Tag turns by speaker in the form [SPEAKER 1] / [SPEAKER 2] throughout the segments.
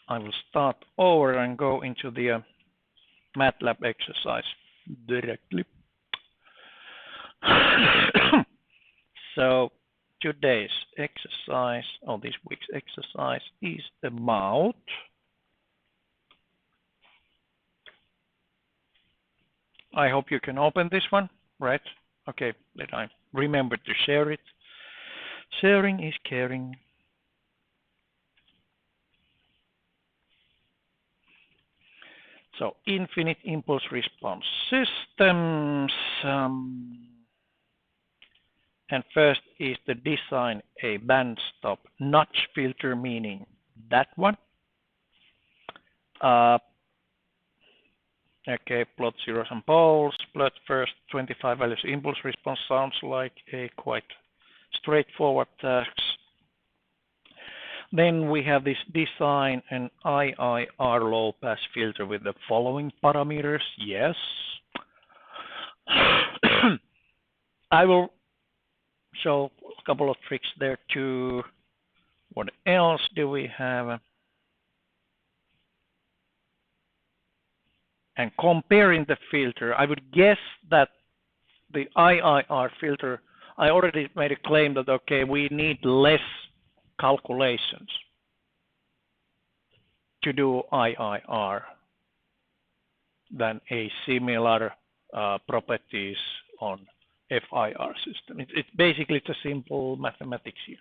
[SPEAKER 1] I will start over and go into the MATLAB exercise directly. So today's exercise, or this week's exercise, is about I hope you can open this one, right? Okay, let I remember to share it. Sharing is caring. So infinite impulse response systems. And first is to design a bandstop notch filter, meaning that one. Okay, plot zeros and poles. Plot first 25 values impulse response. Sounds like a quite straightforward task. Then we have this design an IIR low pass filter with the following parameters. Yes. I will show a couple of tricks there too. What else do we have? And comparing the filter, I would guess that the IIR filter, I already made a claim that, okay, we need less calculations to do IIR than a similar properties on FIR system. It's basically a simple mathematics here.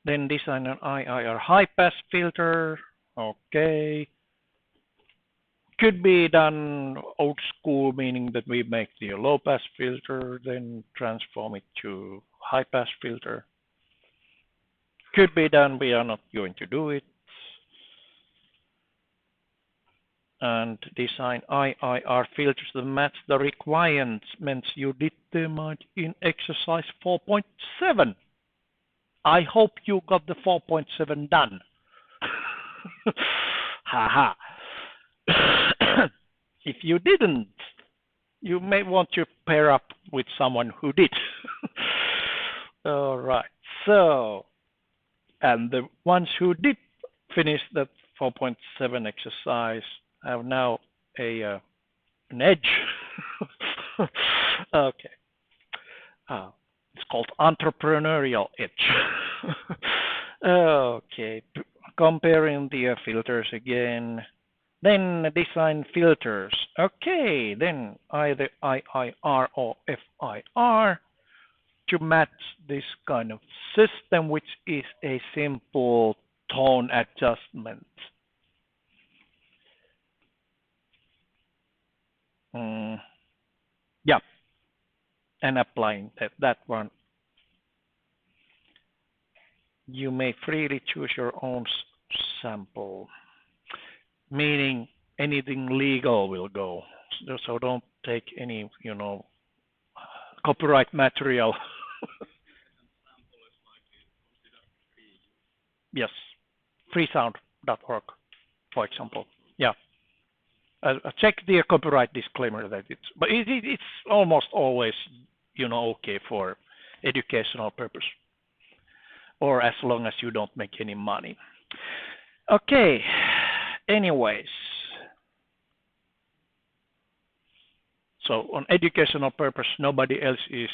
[SPEAKER 1] Then design an IIR high pass filter. Okay. Could be done old school, meaning that we make the low pass filter, then transform it to high pass filter. Could be done, we are not going to do it. And design IIR filters that match the requirements you determined in exercise 4.7. I hope you got the 4.7 done. Haha. If you didn't, you may want to pair up with someone who did. All right. So, and the ones who did finish that 4.7 exercise have now an edge. Okay. It's called entrepreneurial edge. Okay, comparing the filters again. Then design filters. Okay, then either IIR or FIR to match this kind of system, which is a simple tone adjustment. Yeah. And applying that one. You may freely choose your own sample, meaning anything legal will go. So don't take any, copyright material. Yes, freesound.org, for example. Yeah. Check the copyright disclaimer that but it's almost always, okay for educational purpose, or as long as you don't make any money. Okay. Anyways, so on educational purpose, nobody else is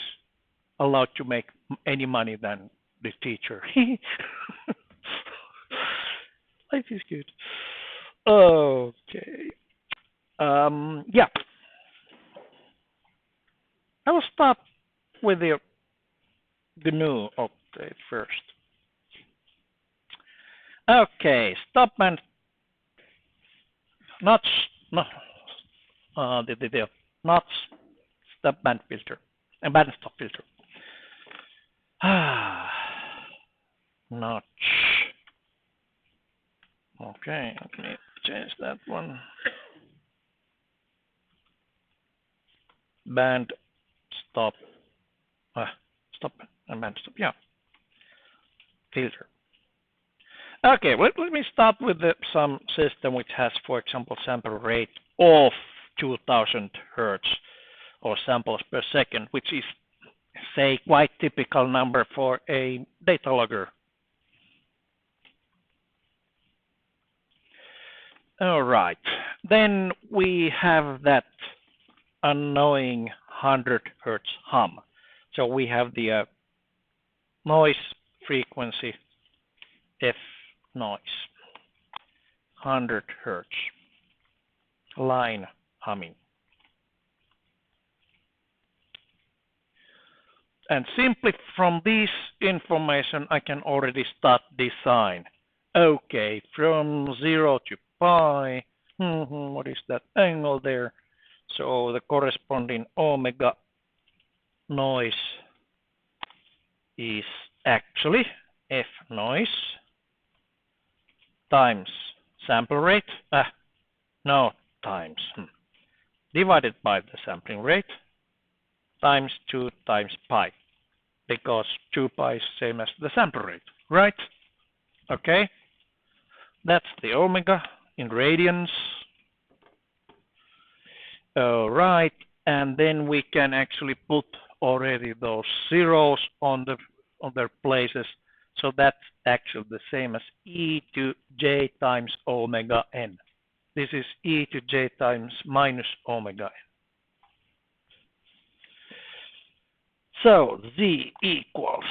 [SPEAKER 1] allowed to make any money than the teacher. Life is good. Okay. Yeah. I will start with the GNU update first. Okay, stop and notch, no, the notch stop band filter and band stop filter. Notch. Okay, let me change that one. Band stop, stop and band stop. Yeah, filter. Okay, let me start with some system which has, for example, sample rate of 2000 Hertz or samples per second, which is, say, quite typical number for a data logger. All right, then we have that annoying 100 Hertz hum. So we have the noise frequency F noise, 100 Hertz, line humming. And simply from this information, I can already start design. Okay, from 0 to pi, what is that angle there? So the corresponding omega noise is actually F noise times sample rate, times divided by the sampling rate times 2 times pi, because 2 pi is same as the sample rate, right? Okay, that's the omega in radians. All right, and then we can actually put already those zeros on their places. So that's actually the same as e to j times omega n. This is e to j times minus omega n. So z equals,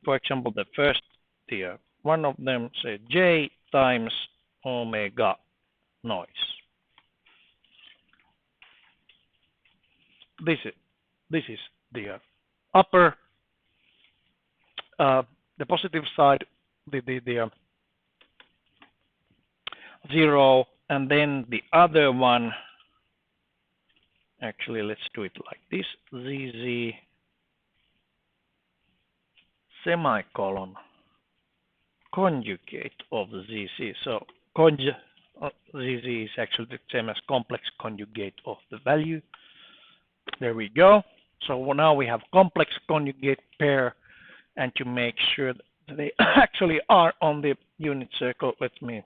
[SPEAKER 1] for example, the first tier, one of them, say j times omega noise. This is the upper, the positive side, the 0, and then the other one. Actually, let's do it like this: zz semicolon conjugate of zz. So zz is actually the same as complex conjugate of the value. There we go. So now we have complex conjugate pair, and to make sure that they actually are on the unit circle, let me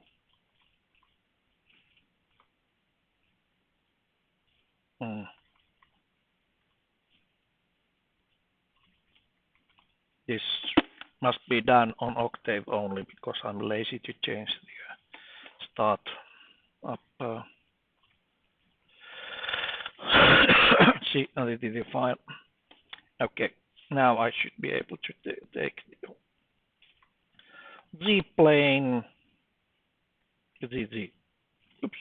[SPEAKER 1] this must be done on Octave only because I'm lazy to change the start up see the file. Okay, now I should be able to take the Z plane ZZ. Oops.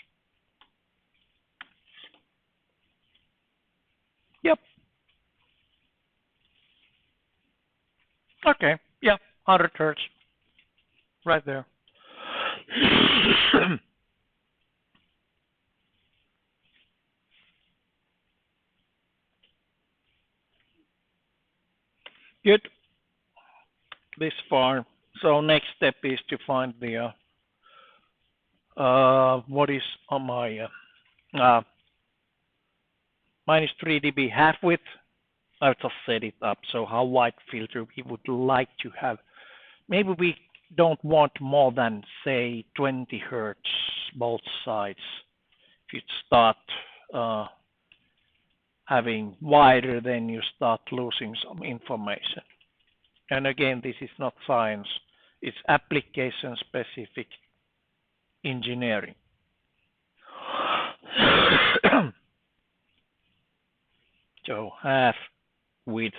[SPEAKER 1] Yep. Okay. Yeah. 100 Hertz. Right there. Good. This far. So next step is to find the what is on my minus 3 dB half width. I've just set it up. So how wide filter we would like to have. Maybe we don't want more than, say, 20 Hertz both sides. If you start having wider, then you start losing some information. And again, this is not science. It's application-specific engineering. So half width,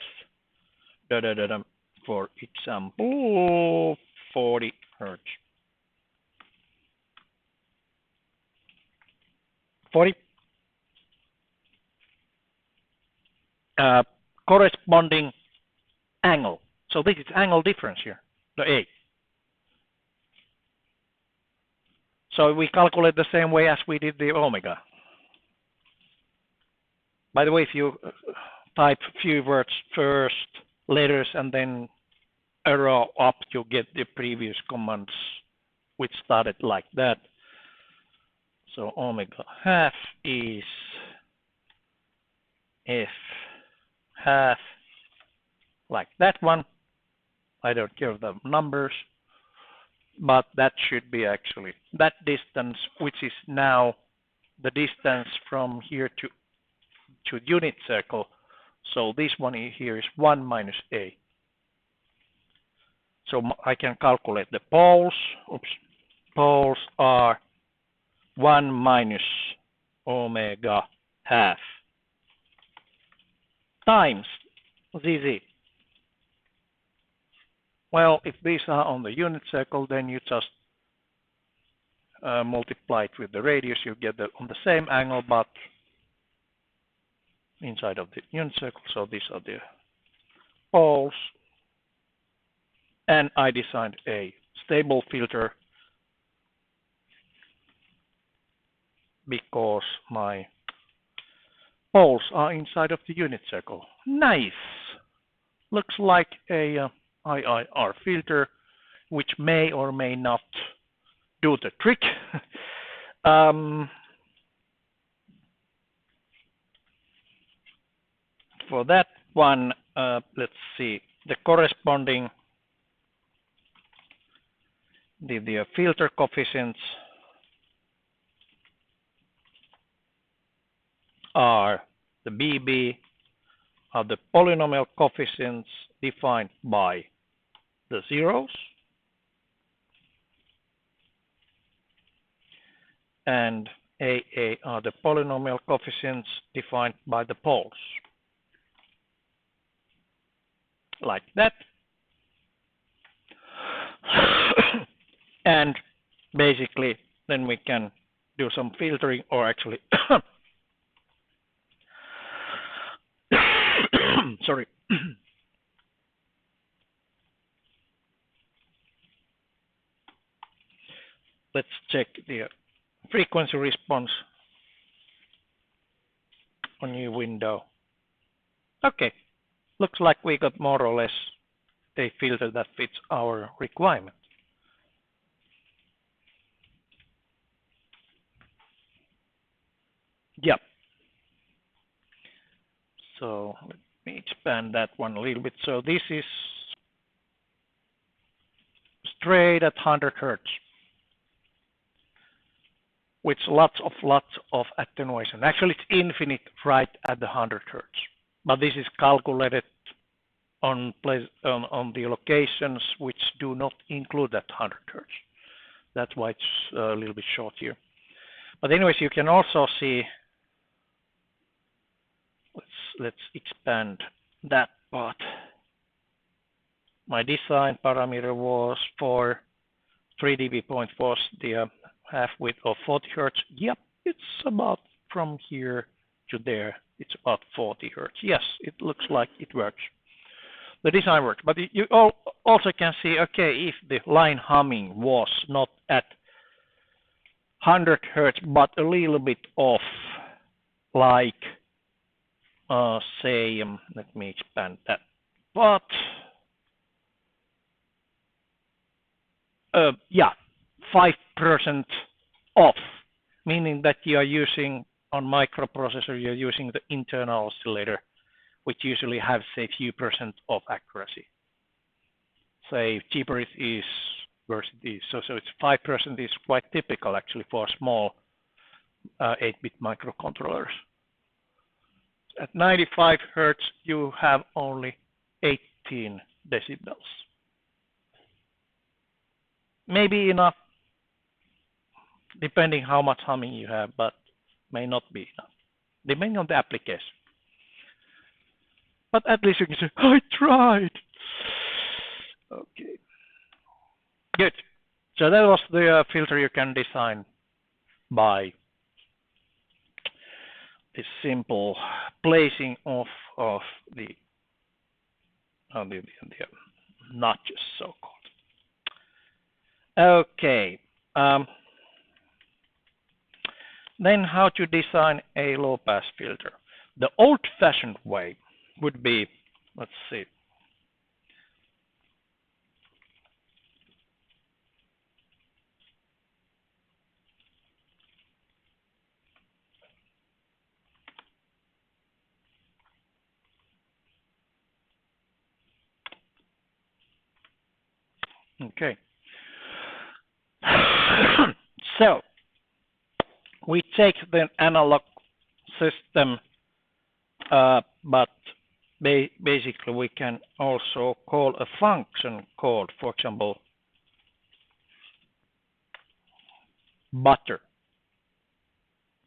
[SPEAKER 1] for example, 40 Hertz. 40. Corresponding angle. So this is angle difference here, the A. So we calculate the same way as we did the omega. By the way, if you type few words first, letters, and then arrow up, you get the previous commands, which started like that. So omega half is F half, like that one. I don't care the numbers, but that should be actually that distance, which is now the distance from here to to unit circle. So this one here is 1 minus A. So I can calculate the poles. Oops. Poles are 1 minus omega half times ZZ. Well, if these are on the unit circle, then you just multiply it with the radius. You get on the same angle, but inside of the unit circle. So these are the poles. And I designed a stable filter because my poles are inside of the unit circle. Nice! Looks like a IIR filter, which may or may not do the trick. For that one, let's see, the corresponding the filter coefficients are the BB are the polynomial coefficients defined by the zeros, and AA are the polynomial coefficients defined by the poles. Like that. And basically, then we can do some filtering, or actually, sorry. Let's check the frequency response on new window. Okay, looks like we got more or less a filter that fits our requirement. Yep. So let me expand that one a little bit. So this is straight at 100 Hertz with lots of attenuation. Actually, it's infinite right at the 100 Hertz. But this is calculated on the locations which do not include that 100 Hertz. That's why it's a little bit short here. But anyways, you can also see, let's expand that part. My design parameter was for 3 dB point was the half width of 40 Hertz. Yep, it's about from here to there. It's about 40 Hertz. Yes, it looks like it works. The design works, but you also can see, okay, if the line humming was not at 100 Hertz, but a little bit off, like, say, let me expand that, but, yeah, 5% off, meaning that you are using, on microprocessor, you're using the internal oscillator, which usually have, say, few percent of accuracy. Say, cheaper it is, worse it is. So it's 5% is quite typical, actually, for small 8-bit microcontrollers. At 95 Hertz, you have only 18 decibels. Maybe enough, depending how much humming you have, but may not be enough, depending on the application. But at least you can say, I tried. Okay. Good. So that was the filter you can design by this simple placing of the notches, so-called. Okay. Then how to design a low-pass filter. The old-fashioned way would be, let's see. Okay. So we take the analog system But basically we can also call a function called, for example,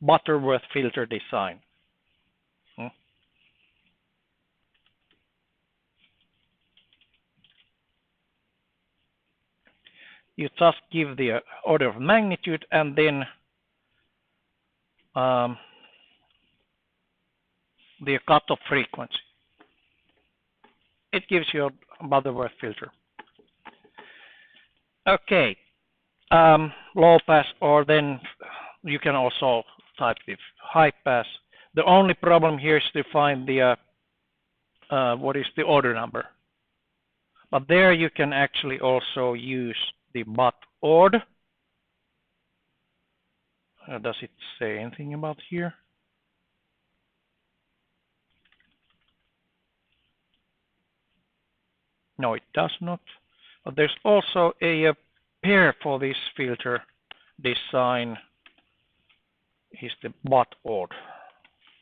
[SPEAKER 1] Butterworth filter design. You just give the order of magnitude and then the cutoff frequency. It gives you a Butterworth filter. Okay, low pass, or then you can also type with high pass. The only problem here is to find the what is the order number. But there you can actually also use the but ord. Does it say anything about here? No, it does not. But there's also a pair for this filter design is the but ord,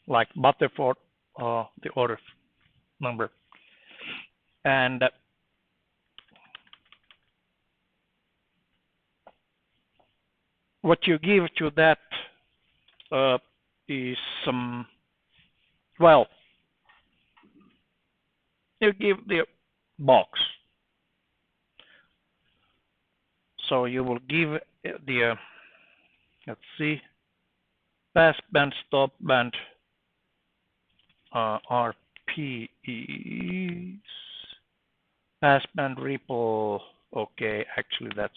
[SPEAKER 1] like Butterford, the order number. And what you give to that is some, well, you give the box. So you will give the, let's see, pass band, stop band, RP is pass band ripple. Okay, actually that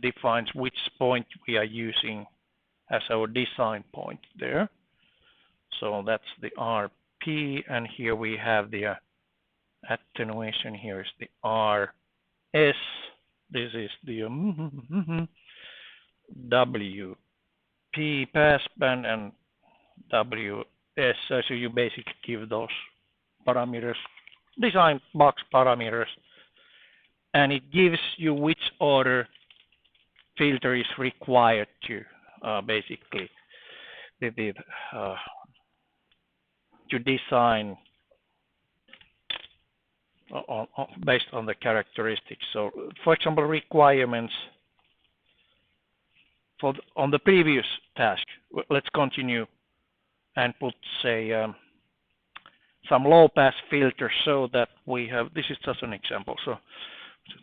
[SPEAKER 1] defines which point we are using as our design point there. So that's the RP, and here we have the attenuation. Here is the RS. This is the WP passband and WS. So you basically give those parameters, design box parameters, and it gives you which order filter is required to basically to design based on the characteristics. So, for example, requirements for on the previous task. Let's continue and put, say, some low-pass filters so that we have. This is just an example. So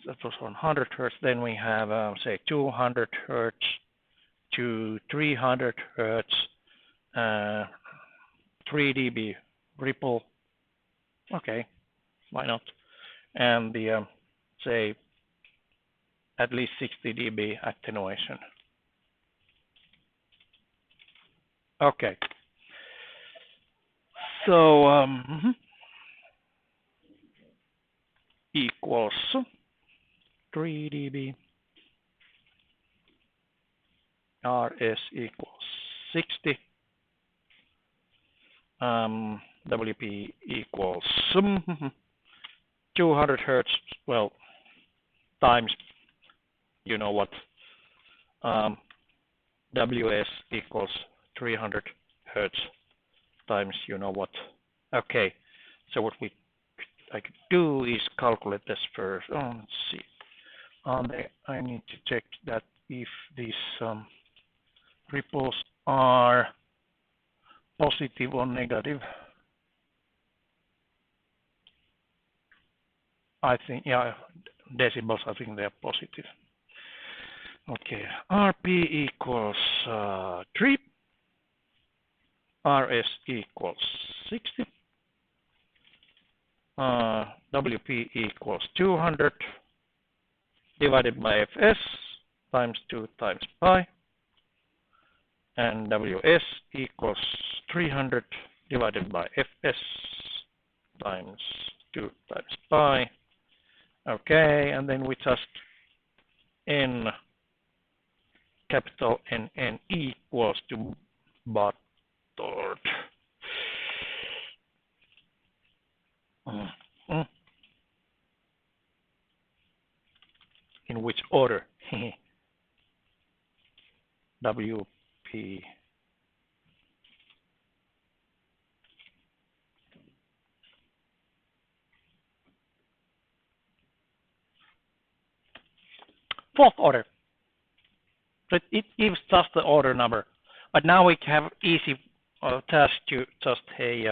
[SPEAKER 1] that was 100 hertz. Then we have, say, 200 hertz to 300 hertz, 3 dB ripple. Okay, why not? And the say at least 60 dB attenuation. Okay. So equals 3 dB. RS equals 60. WP equals 200 hertz. Well, times, you know what, WS equals 300 hertz times, you know what. Okay, so what I could do is calculate this first. Oh, let's see. I need to check that if these ripples are positive or negative. I think, yeah, decibels, I think they're positive. Okay, RP equals 3, RS equals 60, WP equals 200 divided by FS times 2 times pi, and WS equals 300 divided by FS times 2 times pi. Okay, and then we just N, capital N equals to Butterworth. In which order? WP fourth order. So it gives just the order number. But now we have easy task to just hey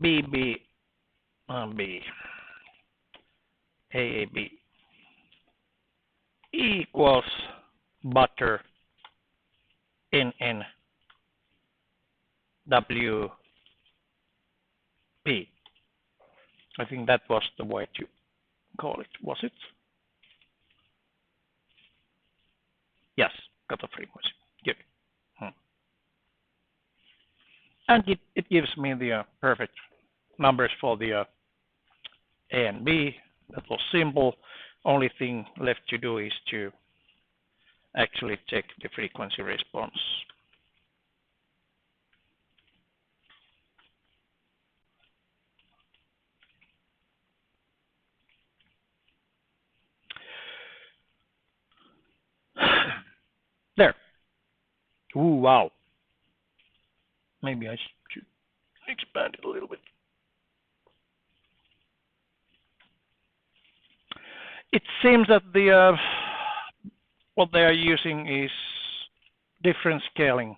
[SPEAKER 1] B B B A B equals butter N N W P. I think that was the way to call it, was it? Yes, cutoff frequency. Good. And it gives me the perfect numbers for the A and B. That was simple. Only thing left to do is to actually check the frequency response. There. Ooh, wow. Maybe I should expand it a little bit. It seems that the what they are using is different scaling.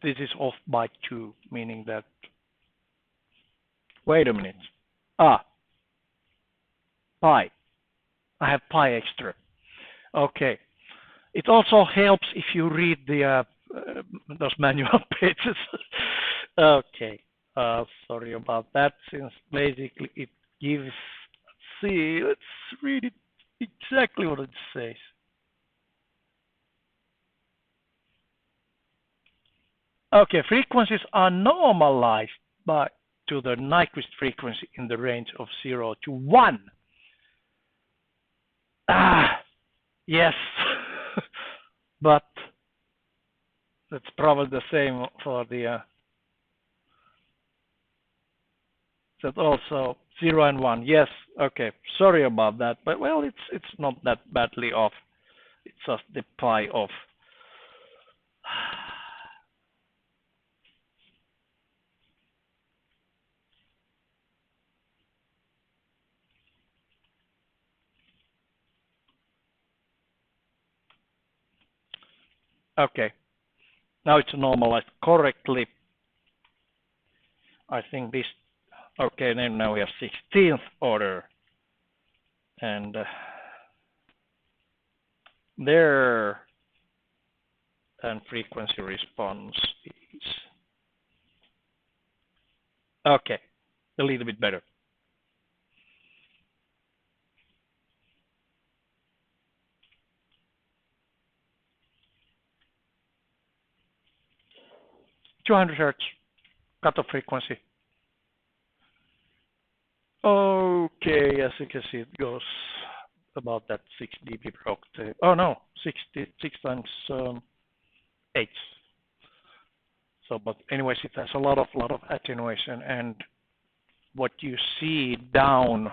[SPEAKER 1] This is off by 2, meaning that. Wait a minute. Pi. I have pi extra. Okay. It also helps if you read the those manual pages. Okay. Sorry about that, since basically it gives. See, let's read it exactly what it says. Okay, frequencies are normalized to the Nyquist frequency in the range of 0 to 1. Yes, but that's probably the same for the that also 0 and 1. Yes, okay. Sorry about that, but well, it's not that badly off. It's just the pi off. Okay, now it's normalized correctly. I think this. Okay, then now we have 16th order, and there, and frequency response is okay, a little bit better. (200 Hertz cutoff frequency). Okay, as you can see, it goes about that 6 dB per octave. Oh no, 6 times 8. So, but anyways, it has a lot of attenuation, and what you see down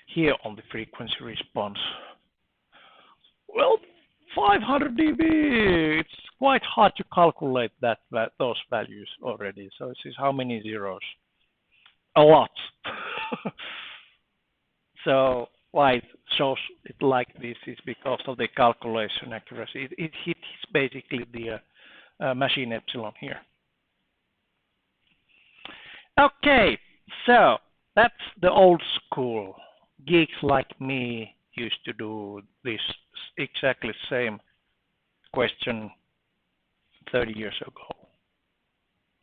[SPEAKER 1] here on the frequency response, well, 500 dB. It's quite hard to calculate those values already. So this is how many zeros? A lot. So why it shows it like this is because of the calculation accuracy. It hits basically the machine epsilon here. Okay, so that's the old school. Geeks like me used to do this exactly same question 30 years ago,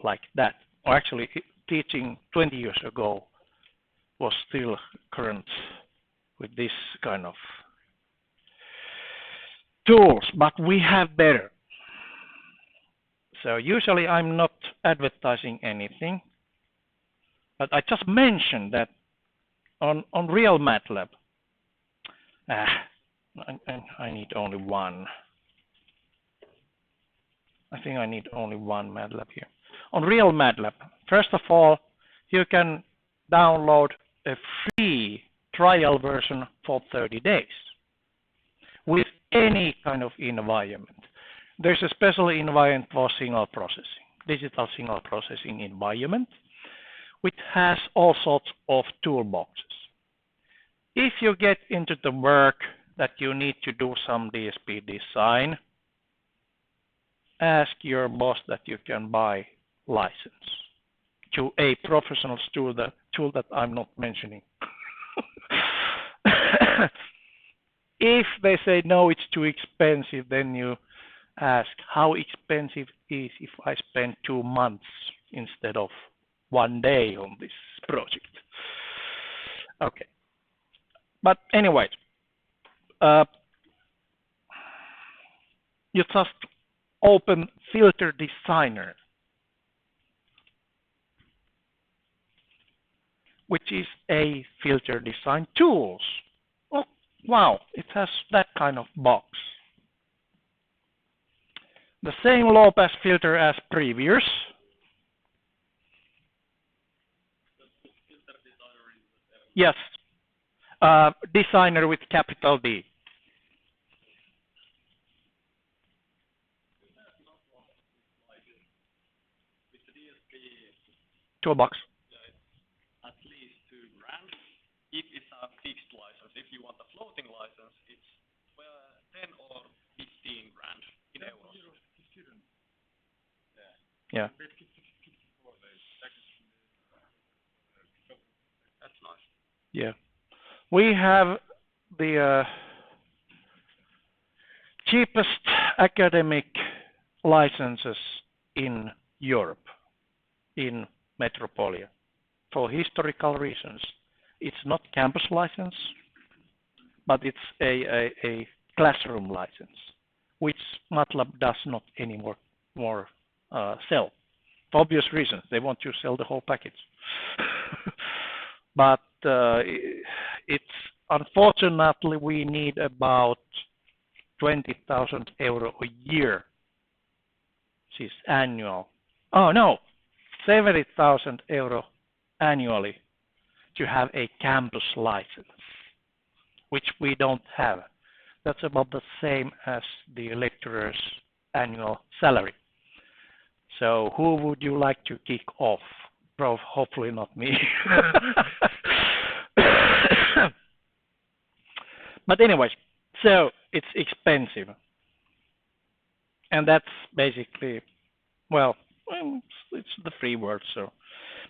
[SPEAKER 1] like that. Or actually, teaching 20 years ago was still current with this kind of tools, but we have better. So usually I'm not advertising anything, but I just mentioned that on real MATLAB, I need only one. I think I need only one MATLAB here. On real MATLAB, first of all, you can download a free trial version for 30 days with any kind of environment. There's a special environment for signal processing, digital signal processing environment, which has all sorts of toolboxes. if you get into the work that you need to do some DSP design, ask your boss that you can buy license to a professional tool that I'm not mentioning. If they say no, it's too expensive, then you ask how expensive it is if I spend 2 months instead of 1 day on this project. Okay. But anyway, you just open Filter Designer, which is a filter design tools. Oh, wow, it has that kind of box. The same low pass filter as previous. Yes, designer with capital D. Toolbox.
[SPEAKER 2] At least $2,000. If it's a fixed license, if you want a floating license, it's 10 or 15 grand in euros.
[SPEAKER 1] Yeah.
[SPEAKER 2] That's nice.
[SPEAKER 1] Yeah. We have the cheapest academic licenses in Europe, in Metropolia, for historical reasons. It's not campus license, but it's a classroom license, which MATLAB does not anymore sell. For obvious reasons, they want to sell the whole package. But it's unfortunately we need about 20,000 euro a year, which is annual. Oh no, 70,000 euro annually to have a campus license, which we don't have. That's about the same as the lecturer's annual salary. So who would you like to kick off? Hopefully not me. But anyways, so it's expensive. And that's basically, well, it's the free word. So,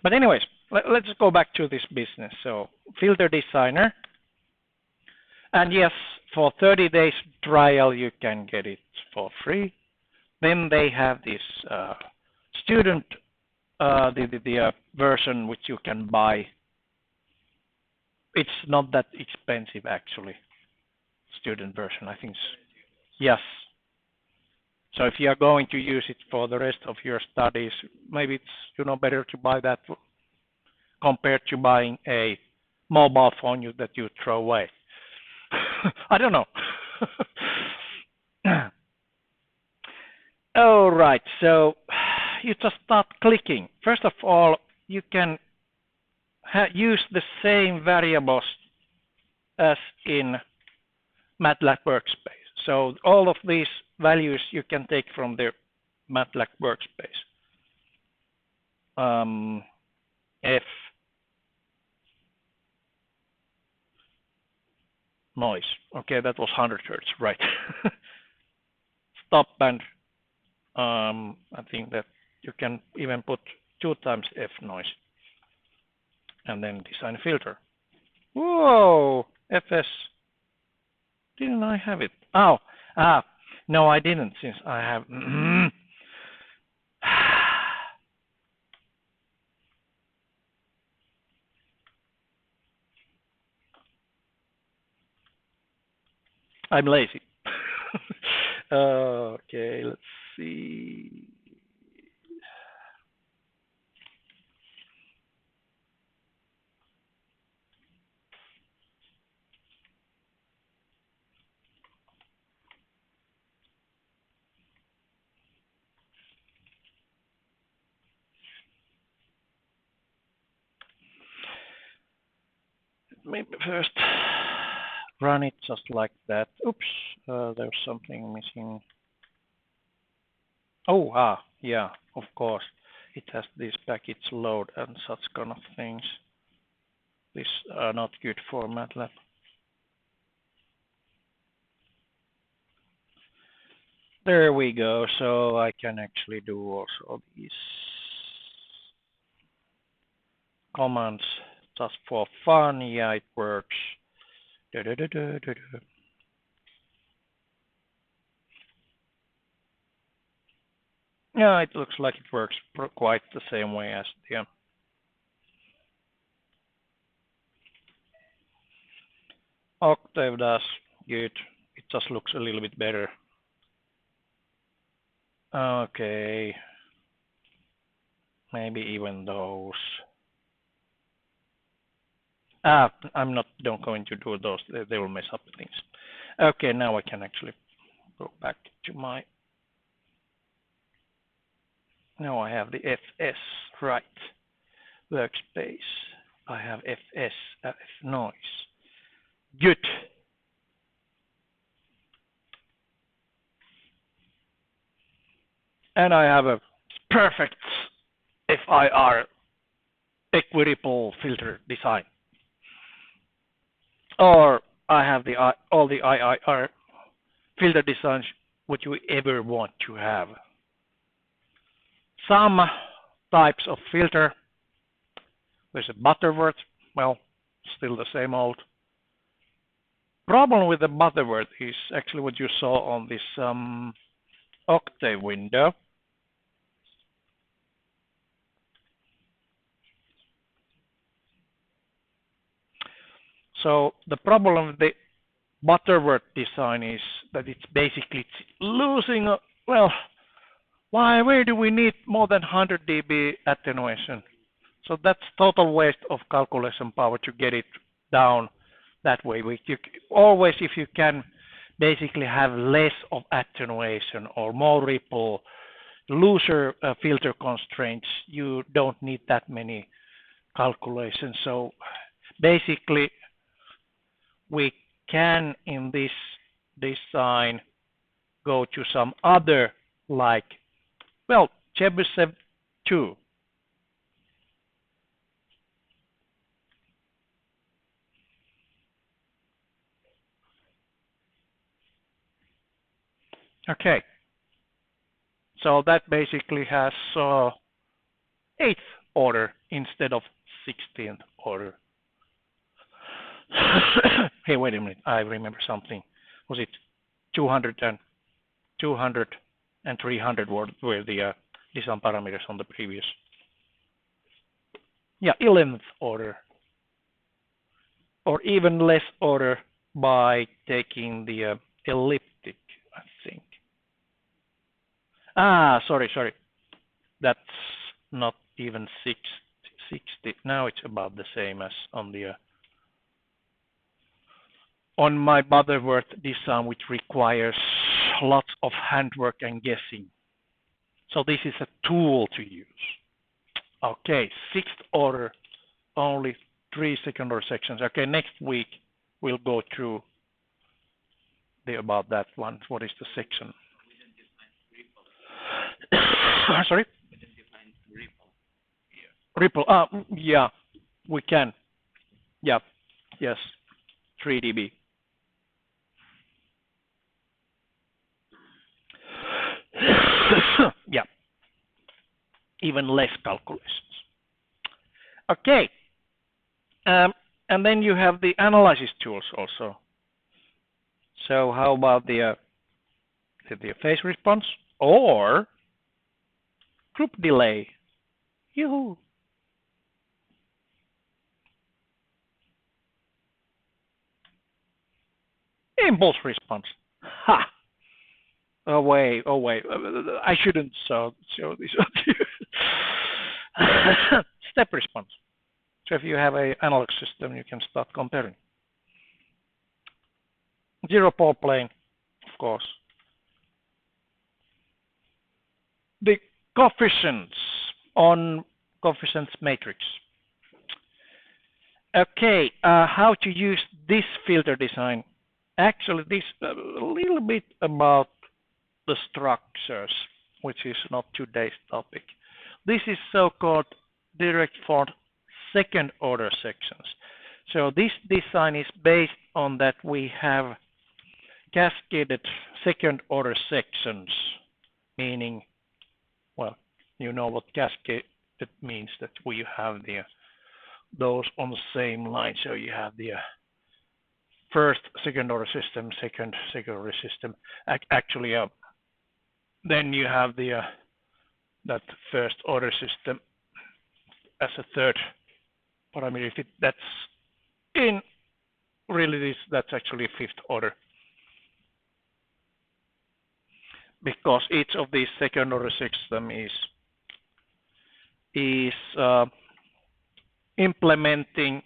[SPEAKER 1] but anyways, let's go back to this business. So filter designer. And yes, for 30 days trial, you can get it for free. Then they have this student, the version which you can buy. It's not that expensive actually. Student version, I think. Yes. So if you are going to use it for the rest of your studies, maybe it's better to buy that compared to buying a mobile phone that you throw away. I don't know. All right, so you just start clicking. First of all, you can use the same variables as in MATLAB Workspace. So all of these values you can take from the MATLAB Workspace. F noise. Okay, that was 100 hertz, right? Stop band. I think that you can even put 2 times F noise. And then design filter. Whoa, FS. Didn't I have it? Oh, no, I didn't, since I have. I'm lazy. Okay, let's see. Maybe first run it just like that. Oops, there's something missing. Oh, yeah, of course. It has this package load and such kind of things. These are not good for MATLAB. There we go. So I can actually do also these commands just for fun. Yeah, it works. Da, da, da, da, da, da. Yeah, it looks like it works quite the same way as the Octave does. Good. It just looks a little bit better. Okay. Maybe even those. I'm not don't going to do those. They will mess up things. Okay, now I can actually go back to my. Now I have the FS right workspace. I have FS noise. Good. And I have a perfect FIR equiripple filter design. Or I have all the IIR filter designs what you ever want to have. Some types of filter. There's a Butterworth. Well, still the same old. Problem with the Butterworth is actually what you saw on this Octave window. So the problem with the Butterworth design is that it's basically losing. Well, where do we need more than 100 dB attenuation? So that's total waste of calculation power to get it down that way. Always, if you can basically have less of attenuation or more ripple, looser filter constraints, you don't need that many calculations. So basically, we can, in this design, go to some other, like, well, Chebyshev 2. Okay. So that basically has 8th order instead of 16th order. Hey, wait a minute. I remember something. Was it 200 and 300 were the design parameters on the previous? Yeah, 11th order. Or even less order by taking the elliptic, I think. Sorry. That's not even 60. Now it's about the same as on the on my Butterworth design, which requires lots of handwork and guessing. So this is a tool to use. Okay, 6th order, only 3 second-order sections. Okay, next week we'll go through about that one. What is the section? Sorry? Ripple. Yeah, we can. Yeah, yes, 3 dB. Yeah, even less calculations. Okay, and then you have the analysis tools also. So how about the phase response or group delay? Yoo-hoo. Impulse response. Ha! Oh wait. I shouldn't show this on you. Step response. So if you have an analog system, you can start comparing. Zero pole plane, of course. The coefficients on coefficients matrix. Okay, how to use this filter design. Actually, this a little bit about the structures, which is not today's topic. This is so-called direct for second order sections. So this design is based on that we have cascaded second order sections, meaning, well, you know what cascaded means, that we have those on the same line. So you have the first second order system, second order system. Actually, then you have the that first order system as a third parameter. If that's in really this, that's actually fifth order, because each of these second order system is implementing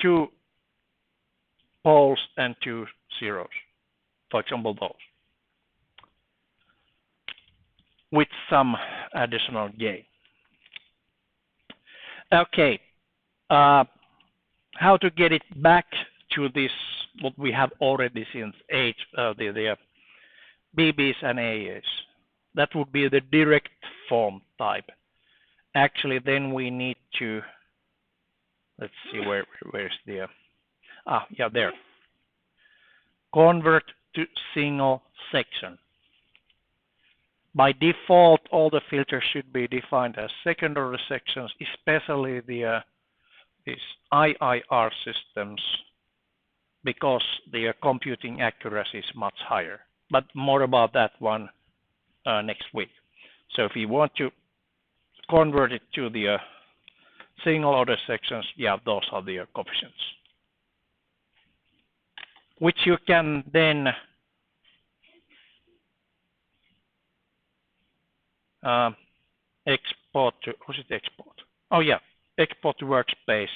[SPEAKER 1] two poles and two zeros, for example those, with some additional gain. Okay, how to get it back to this, what we have already since the BBs and AAs. That would be the direct form type. Actually, then we need to, let's see, where's the, yeah, there. Convert to single section. By default, all the filters should be defined as second order sections, especially these IIR systems, because the computing accuracy is much higher. But more about that one next week. So if you want to convert it to the single order sections, yeah, those are the coefficients, which you can then export to, who's it export? Oh yeah, export to workspace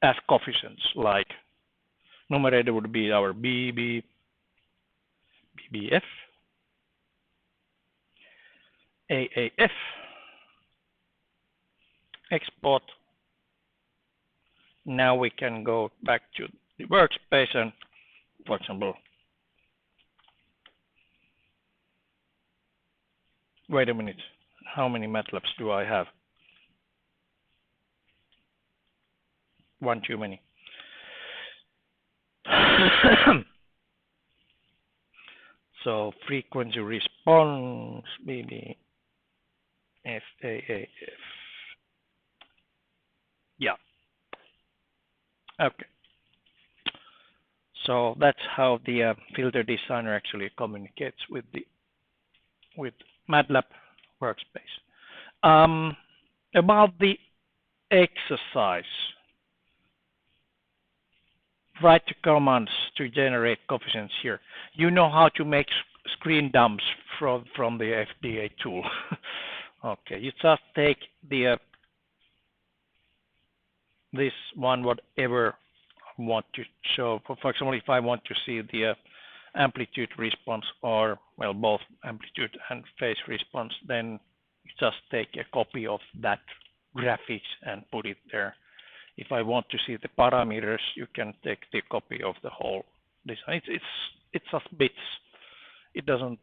[SPEAKER 1] as coefficients, like numerator would be our BB, BBF, AAF, export. Now we can go back to the workspace and, for example, wait a minute, how many MATLABs do I have? One too many. So frequency response, BB, FAAF. Yeah. Okay. So that's how the filter designer actually communicates with MATLAB workspace. About the exercise, write the commands to generate coefficients here. You know how to make screen dumps from the FDA tool. Okay, you just take the this one, whatever I want to show. For example, if I want to see the amplitude response, or well, both amplitude and phase response, then you just take a copy of that graphics and put it there. If I want to see the parameters, you can take the copy of the whole design. It's just bits. It doesn't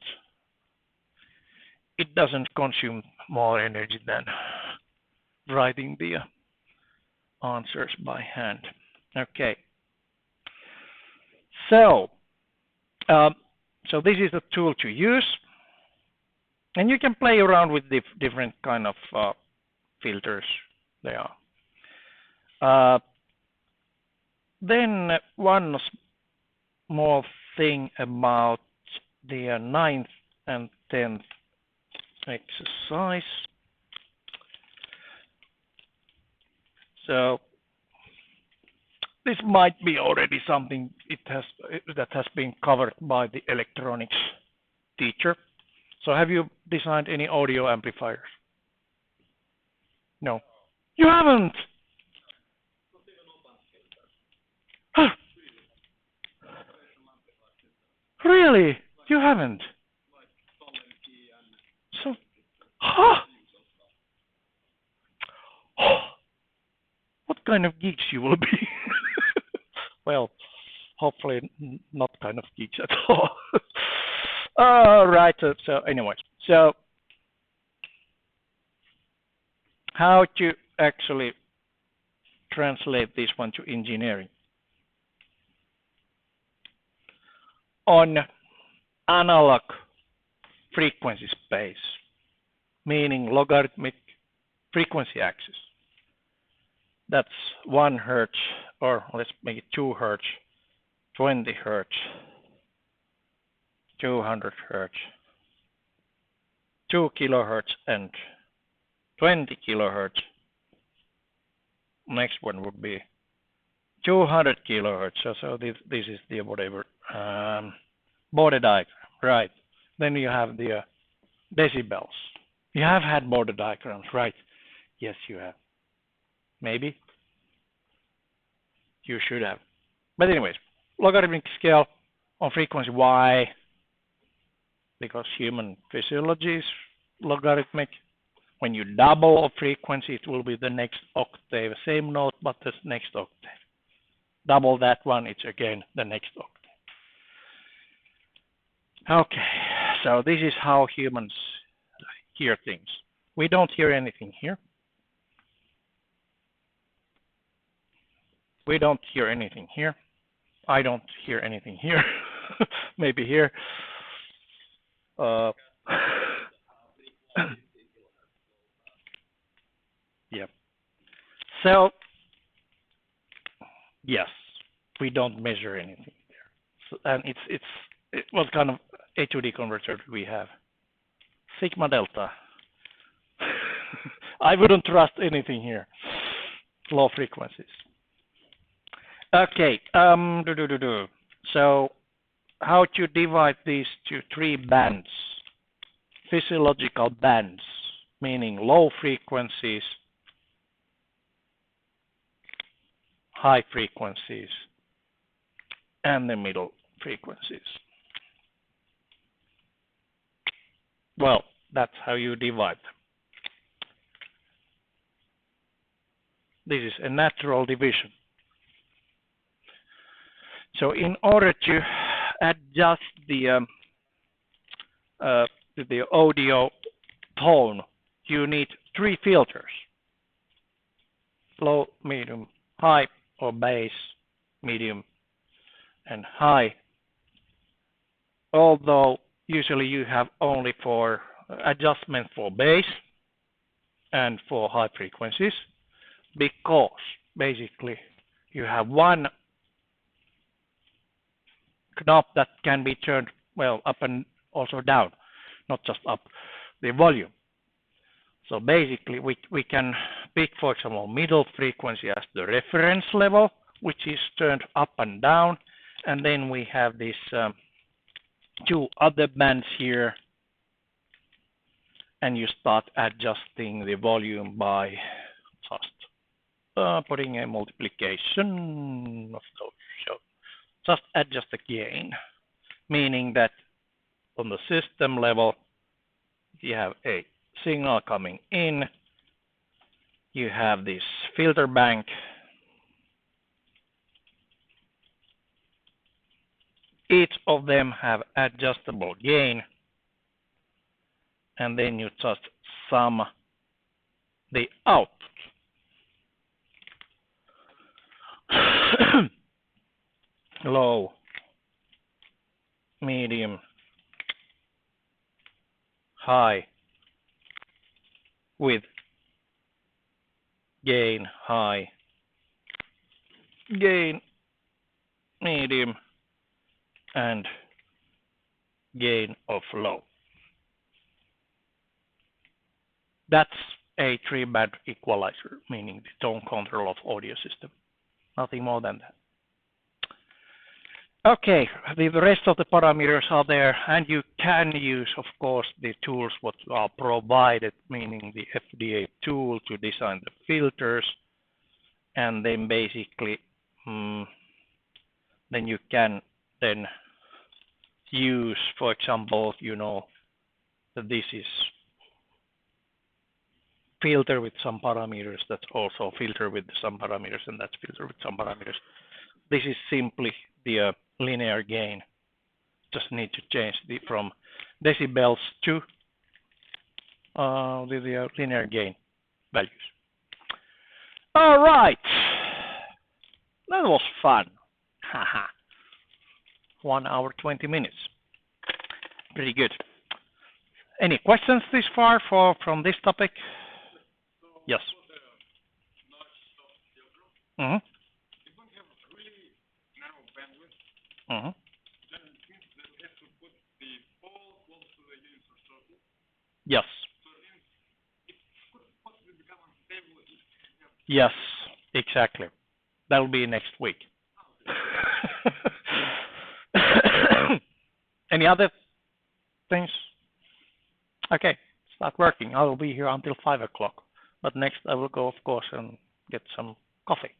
[SPEAKER 1] consume more energy than writing the answers by hand. Okay. So this is a tool to use, and you can play around with the different kind of filters there are. Then one more thing about the 9th and 10th exercise. So this might be already something that has been covered by the electronics teacher. So have you designed any audio amplifiers? No. You haven't? Huh. Really? You haven't? So, huh? What kind of geeks you will be? Well, hopefully not kind of geeks at all. All right. So anyway, so how to actually translate this one to engineering? on analog frequency space, meaning logarithmic frequency axis. That's 1 hertz, or let's make it 2 hertz, 20 hertz, 200 hertz, 2 kilohertz, and 20 kilohertz. Next one would be 200 kilohertz. So this is the whatever border diagram, right? Then you have the decibels. You have had border diagrams, right? Yes, you have. Maybe you should have. But anyways, logarithmic scale on frequency. Why? Because human physiology is logarithmic. When you double a frequency, it will be the next octave. Same note, but the next octave. Double that one, it's again the next octave. Okay, so this is how humans hear things. We don't hear anything here. We don't hear anything here. I don't hear anything here. Maybe here. Yep. So, yes, we don't measure anything there. So, and what kind of A to D converter do we have? Sigma delta. I wouldn't trust anything here. Low frequencies. Okay. So, how to divide these to 3 bands? Physiological bands, meaning low frequencies, high frequencies, and the middle frequencies. Well, that's how you divide them. This is a natural division. So in order to adjust the audio tone, you need 3 filters: low, medium, high, or bass, medium, and high. Although usually you have only for adjustment for bass and for high frequencies, because basically you have one knob that can be turned, well, up and also down, not just up, the volume. So basically we can pick, for example, middle frequency as the reference level, which is turned up and down, and then we have these 2 other bands here, and you start adjusting the volume by just putting a multiplication of those. So just adjust the gain, meaning that on the system level, you have a signal coming in, you have this filter bank, each of them have adjustable gain, and then you just sum the output. Low, medium, high, with gain high, gain medium, and gain of low. That's a 3-band equalizer, meaning the tone control of audio system. Nothing more than that. Okay, the rest of the parameters are there, and you can use, of course, the tools what are provided, meaning the FDA tool to design the filters, and then basically, then you can then use, for example, you know, that this is filter with some parameters, that's also filter with some parameters, and that's filter with some parameters. This is simply the linear gain. Just need to change from decibels to the linear gain values. All right, that was fun. Haha. 1 hour 20 minutes. Pretty good. Any questions this far from this topic? Yes. Mm-hmm. Mm-hmm. Yes. Yes, exactly. That'll be next week. Any other things? Okay, start working. I will be here until 5 o'clock. But next I will go, of course, and get some coffee.